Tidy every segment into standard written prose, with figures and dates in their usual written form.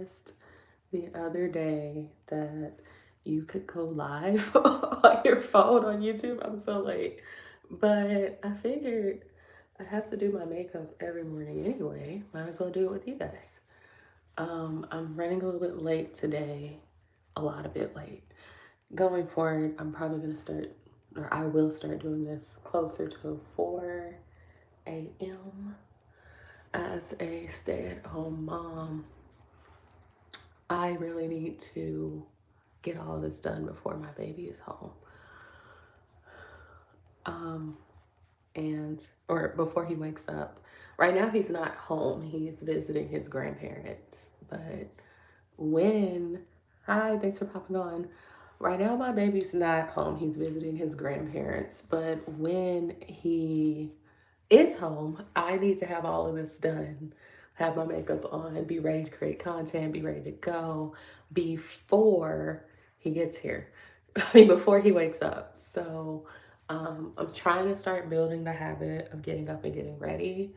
realized the other day that you could go live on your phone on YouTube. I'm so late. But I figured I'd have to do my makeup every morning anyway. Might as well do it with you guys. I'm running a little bit late today, a bit late. Going forward, I'm probably going to start, or I will start doing this closer to 4 a.m. As a stay-at-home mom, I really need to get all this done before my baby is home. Or before he wakes up. Right now he's not home. He's visiting his grandparents. But hi, thanks for popping on. Right now my baby's not home. He's visiting his grandparents. But when he is home, I need to have all of this done. Have my makeup on, be ready to create content, be ready to go before he gets here. Before he wakes up. So I'm trying to start building the habit of getting up and getting ready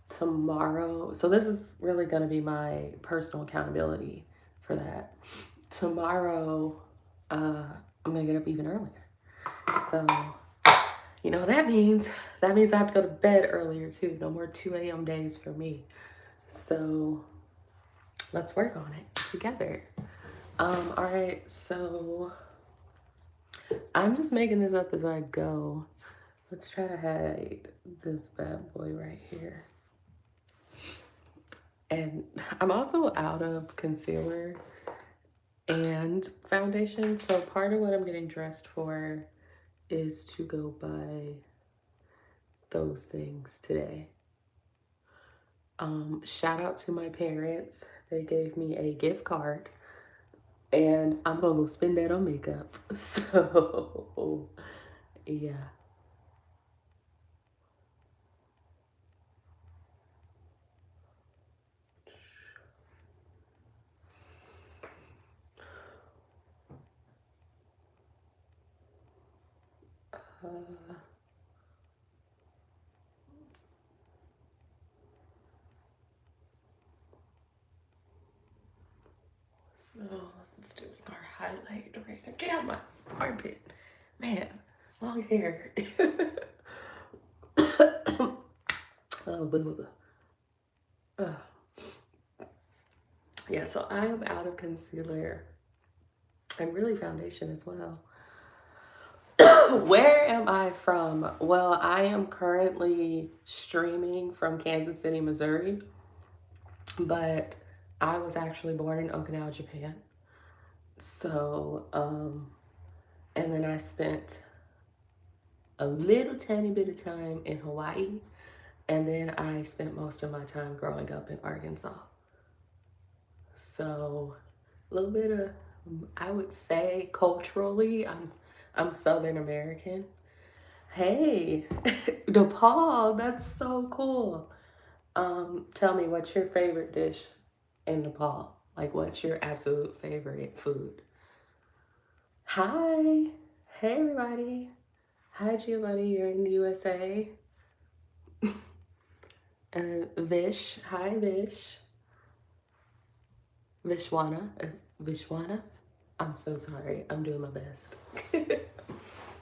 tomorrow. So this is really going to be my personal accountability for that. Tomorrow, I'm going to get up even earlier. So, you know what that means? That means I have to go to bed earlier too. No more 2 a.m. days for me. So let's work on it together. All right, so I'm just making this up as I go. Let's try to hide this bad boy right here. And I'm also out of concealer and foundation. So part of what I'm getting dressed for is to go buy those things today. Shout out to my parents. They gave me a gift card and I'm gonna go spend that on makeup. So yeah. So let's do our highlight right now. Get out my armpit. Man, long hair. Oh, blah, blah, blah. Yeah, so I am out of concealer and really foundation as well. Where am I from? Well, I am currently streaming from Kansas City, Missouri, but I was actually born in Okinawa, Japan. So, and then I spent a little tiny bit of time in Hawaii, and then I spent most of my time growing up in Arkansas. So, a little bit of, I would say culturally, I'm Southern American. Hey, Nepal, that's so cool. Tell me, what's your favorite dish in Nepal? Like, what's your absolute favorite food? Hi. Hey, everybody. Hi, Giovanni. You're in the USA. And Vish. Hi, Vish. Vishwana. Vishwana. I'm so sorry. I'm doing my best.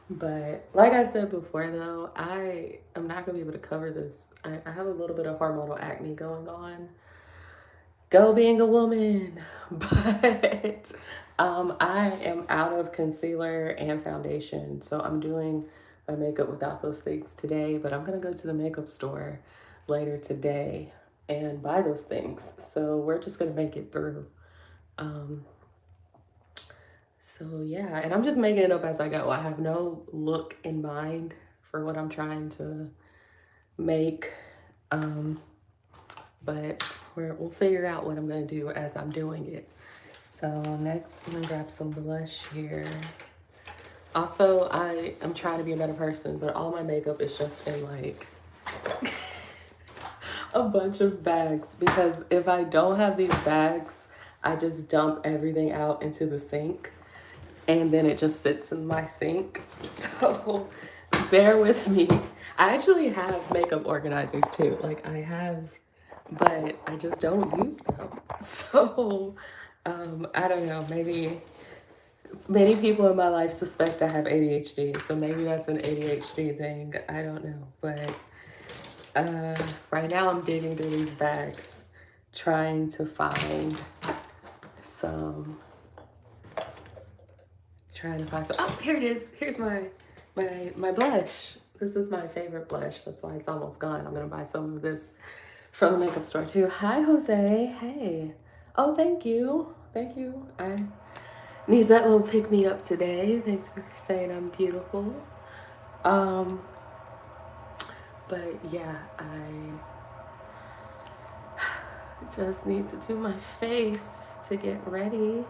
But like I said before, though, I am not going to be able to cover this. I have a little bit of hormonal acne going on. Go being a woman. But I am out of concealer and foundation. So I'm doing my makeup without those things today. But I'm going to go to the makeup store later today and buy those things. So we're just going to make it through. So yeah, and I'm just making it up as I go. I have no look in mind for what I'm trying to make. But we'll figure out what I'm gonna do as I'm doing it. So next I'm gonna grab some blush here. Also, I am trying to be a better person, but all my makeup is just in like a bunch of bags, because if I don't have these bags, I just dump everything out into the sink and then it just sits in my sink. So bear with me. I actually have makeup organizers too. Like I have but I just don't use them. So I don't know, maybe many people in my life suspect I have ADHD, so maybe that's an ADHD thing. I don't know, but right now I'm digging through these bags, trying to find some. Trying to find some. Oh, here it is. Here's my blush. This is my favorite blush. That's why it's almost gone. I'm gonna buy some of this from the makeup store too. Hi, Jose. Hey. Oh, thank you. Thank you. I need that little pick me up today. Thanks for saying I'm beautiful. Um, but yeah, I just need to do my face to get ready.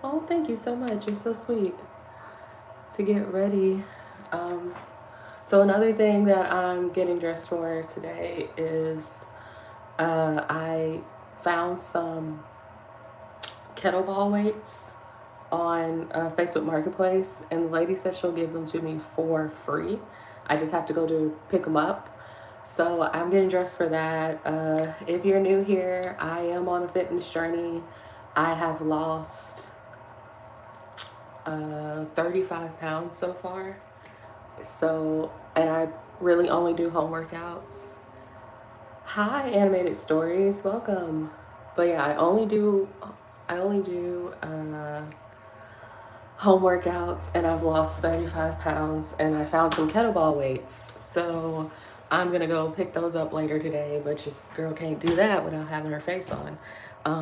Oh, thank you so much. You're so sweet. To get ready. So another thing that I'm getting dressed for today is I found some kettlebell weights on Facebook Marketplace, and the lady said she'll give them to me for free. I just have to go to pick them up. So I'm getting dressed for that. If you're new here, I am on a fitness journey. I have lost 35 pounds so far. So, and I really only do home workouts. Hi, animated stories, welcome. But yeah, I only do home workouts, and I've lost 35 pounds, and I found some kettlebell weights. So I'm gonna go pick those up later today, but your girl can't do that without having her face on.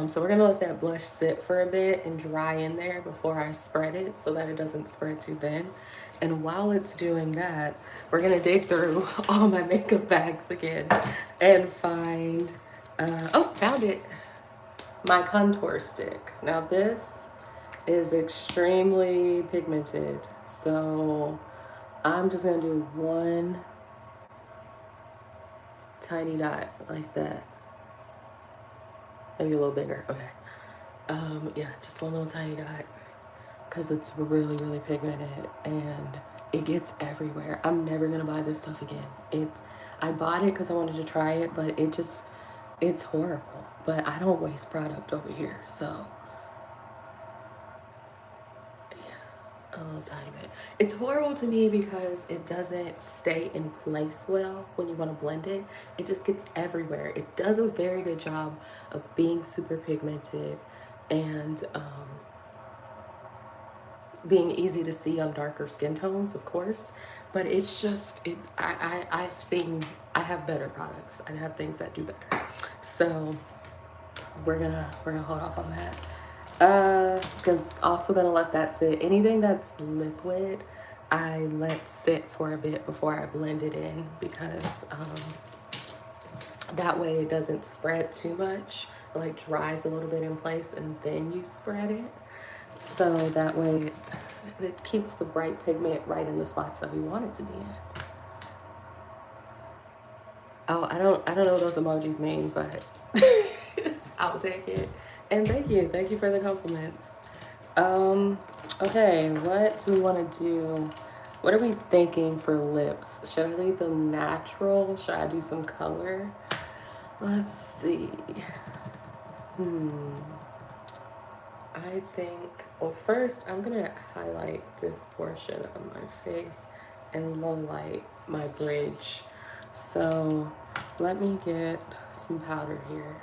So we're gonna let that blush sit for a bit and dry in there before I spread it so that it doesn't spread too thin. And while it's doing that, we're gonna dig through all my makeup bags again and find, oh, found it, my contour stick. Now this is extremely pigmented, so I'm just gonna do one tiny dot like that. Maybe a little bigger, okay. Yeah, just one little tiny dot because it's really, really pigmented and it gets everywhere. I'm never gonna buy this stuff again. I bought it because I wanted to try it, but it's horrible. But I don't waste product over here, so a little tiny bit. It's horrible to me because it doesn't stay in place well when you want to blend it. It just gets everywhere. It does a very good job of being super pigmented and being easy to see on darker skin tones, of course. But it's just I have better products. I have things that do better. So we're gonna hold off on that. Because also gonna let that sit. Anything that's liquid, I let sit for a bit before I blend it in because that way it doesn't spread too much. It like dries a little bit in place and then you spread it. So that way it keeps the bright pigment right in the spots that we want it to be in. Oh, I don't know what those emojis mean, but I'll take it. And thank you for the compliments. Okay, what do we want to do? What are we thinking for lips? Should I leave them natural? Should I do some color? Let's see. I think, well, first I'm gonna highlight this portion of my face and low light my bridge. So let me get some powder here.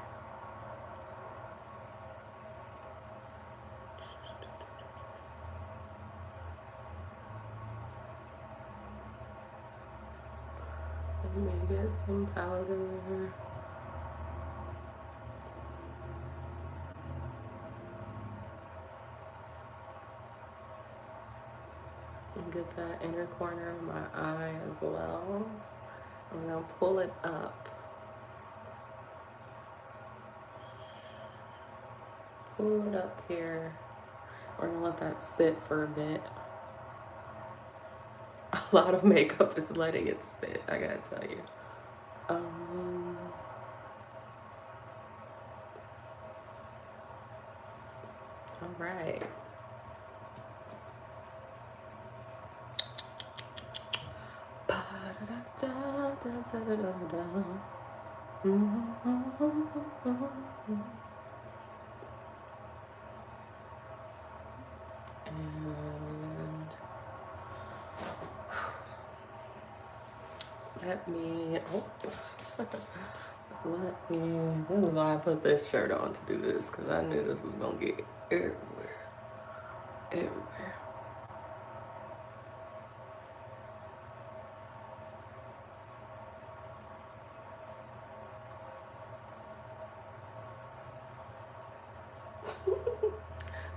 Let me get some powder. And get that inner corner of my eye as well. I'm gonna pull it up. Pull it up here. We're gonna let that sit for a bit. A lot of makeup is letting it sit, I gotta tell you. All right. And let me, oh, let me, this is why I put this shirt on to do this, because I knew this was going to get everywhere. Everywhere.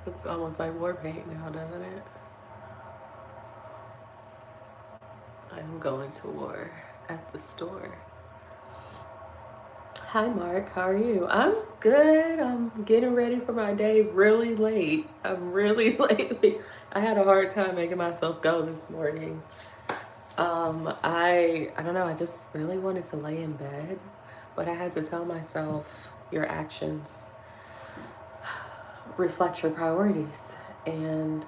Looks almost like war paint now, doesn't it? I'm going to war at the store. Hi, Mark. How are you? I'm good. I'm getting ready for my day really late. I'm really late. I had a hard time making myself go this morning. I don't know. I just really wanted to lay in bed, but I had to tell myself your actions reflect your priorities, and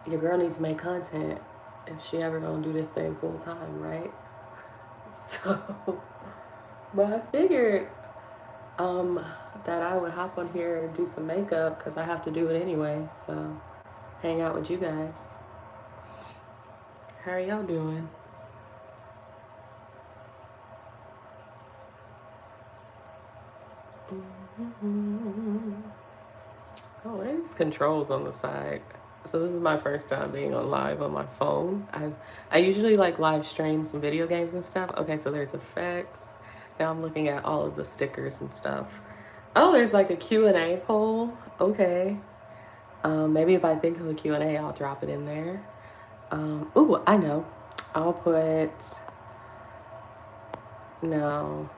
your girl needs to make content if she ever gonna do this thing full time, right? So, but I figured that I would hop on here and do some makeup because I have to do it anyway. So, hang out with you guys. How are y'all doing? Oh, what are these controls on the side? So this is my first time being on live on my phone. I usually like live stream some video games and stuff. Okay, so there's effects. Now I'm looking at all of the stickers and stuff. Oh, there's like a Q&A poll. Okay. Maybe if I think of a Q&A, I'll drop it in there. Ooh, I know. I'll put, no,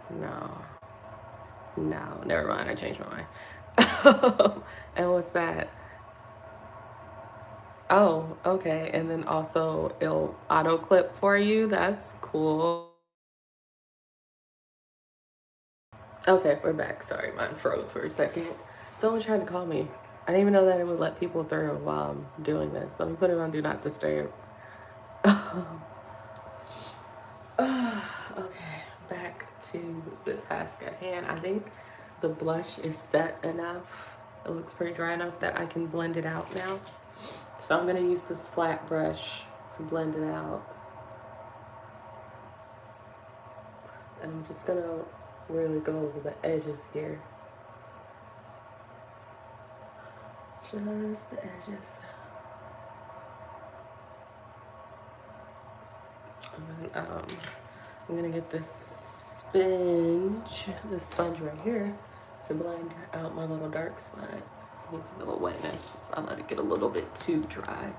never mind. I changed my mind. And what's that? Oh, okay. And then also it'll auto clip for you. That's cool. Okay, we're back. Sorry, mine froze for a second. Someone tried to call me. I didn't even know that it would let people through while I'm doing this. Let me put it on Do Not Disturb. Okay, back to the task at hand. I think the blush is set enough. It looks pretty dry enough that I can blend it out now. So I'm gonna use this flat brush to blend it out. And I'm just gonna really go over the edges here. Just the edges. And then I'm gonna get this sponge right here to blend out my little dark spot. It needs a little wetness, so I let it get a little bit too dry.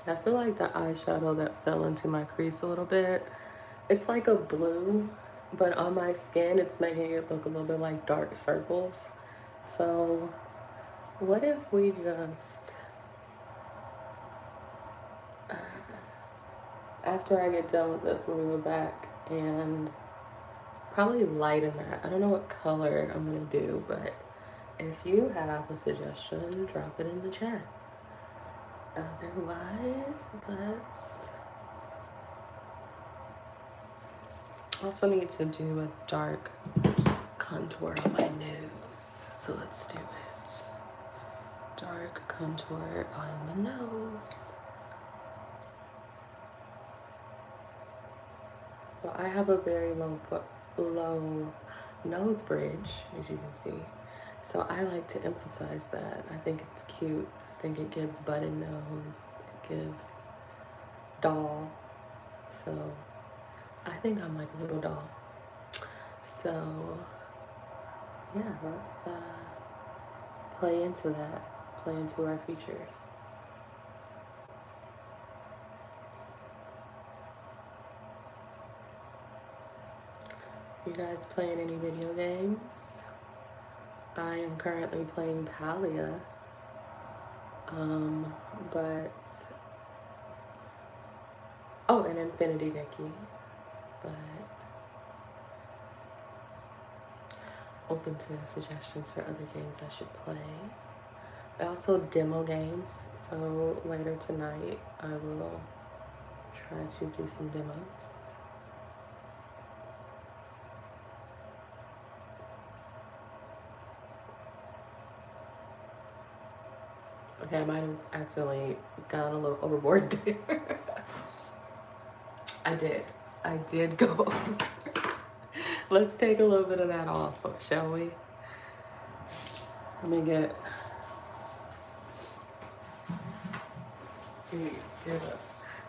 I feel like the eyeshadow that fell into my crease a little bit, it's like a blue, but on my skin, it's making it look a little bit like dark circles. So what if we just, after I get done with this, we'll go back and probably lighten that. I don't know what color I'm gonna do, but if you have a suggestion, drop it in the chat. Otherwise, let's also need to do a dark contour on my nose. So let's do it. Dark contour on the nose. So I have a very low nose bridge, as you can see. So I like to emphasize that. I think it's cute. I think it gives button nose. It gives doll. So I think I'm like a little doll. So yeah, let's play into that. Play into our features. You guys playing any video games? I am currently playing Palia. But oh, an Infinity Nikki, but open to suggestions for other games I should play. I also demo games, so later tonight I will try to do some demos. Okay, I might have accidentally gone a little overboard there. I did go over. Let's take a little bit of that off, shall we? Let me get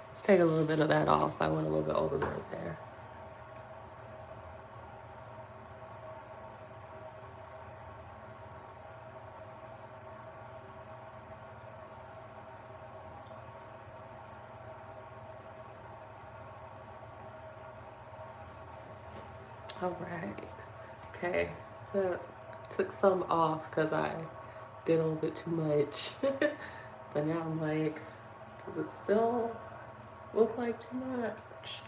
let's take a little bit of that off. I went a little bit overboard there. All right. Okay. So I took some off because I did a little bit too much. But now I'm like, does it still look like too much?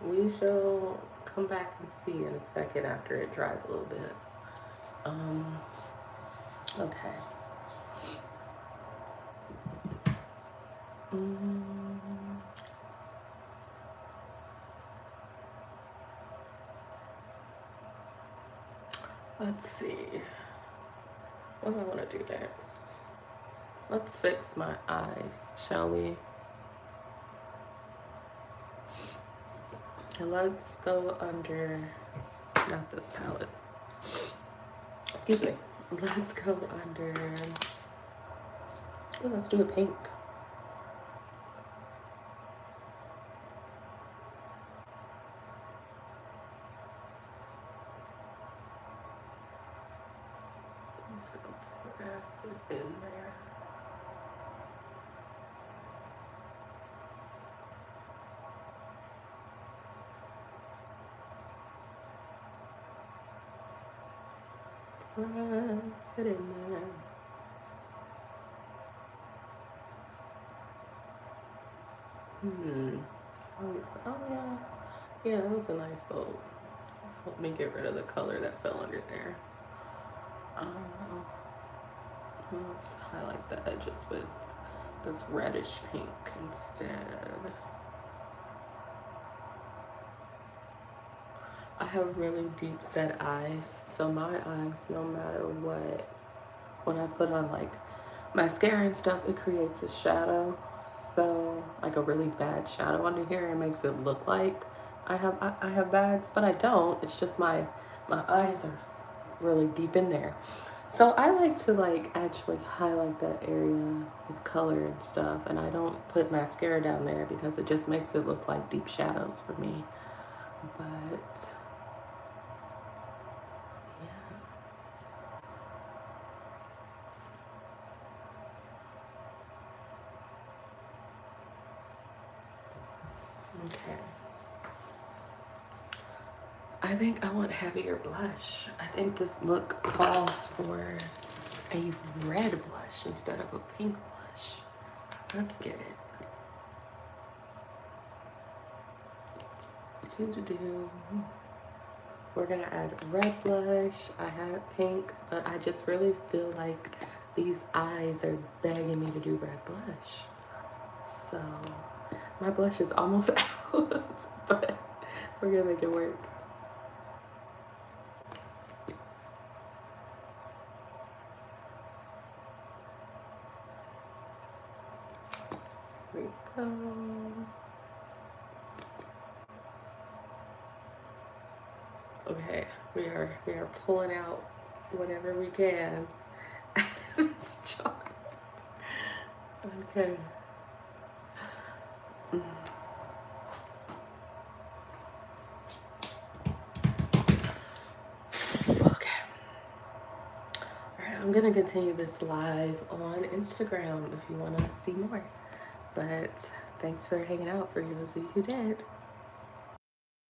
We shall come back and see in a second after it dries a little bit. Okay. Let's see. What do I want to do next? Let's fix my eyes, shall we? And let's go under, not this palette. Excuse me. Let's go under, ooh, let's do a pink. I'm just gonna pour acid in there. Press it in there. Oh yeah. Yeah, that was a nice little, help me get rid of the color that fell under there. Let's highlight the edges with this reddish pink instead. I have really deep set eyes, so my eyes, no matter what, when I put on like mascara and stuff, it creates a shadow. So like a really bad shadow under here, it makes it look like I have bags, but I don't. It's just my eyes are really deep in there. So I like to like actually highlight that area with color and stuff, and I don't put mascara down there because it just makes it look like deep shadows for me. But okay. I think I want heavier blush. I think this look calls for a red blush instead of a pink blush. Let's get it. We're gonna add red blush. I had pink, but I just really feel like these eyes are begging me to do red blush. So my blush is almost out, but we're gonna make it work. Here we go. Okay, we are pulling out whatever we can out of this jar. Okay. Okay. Alright, I'm gonna continue this live on Instagram if you wanna see more. But thanks for hanging out for those of you who did.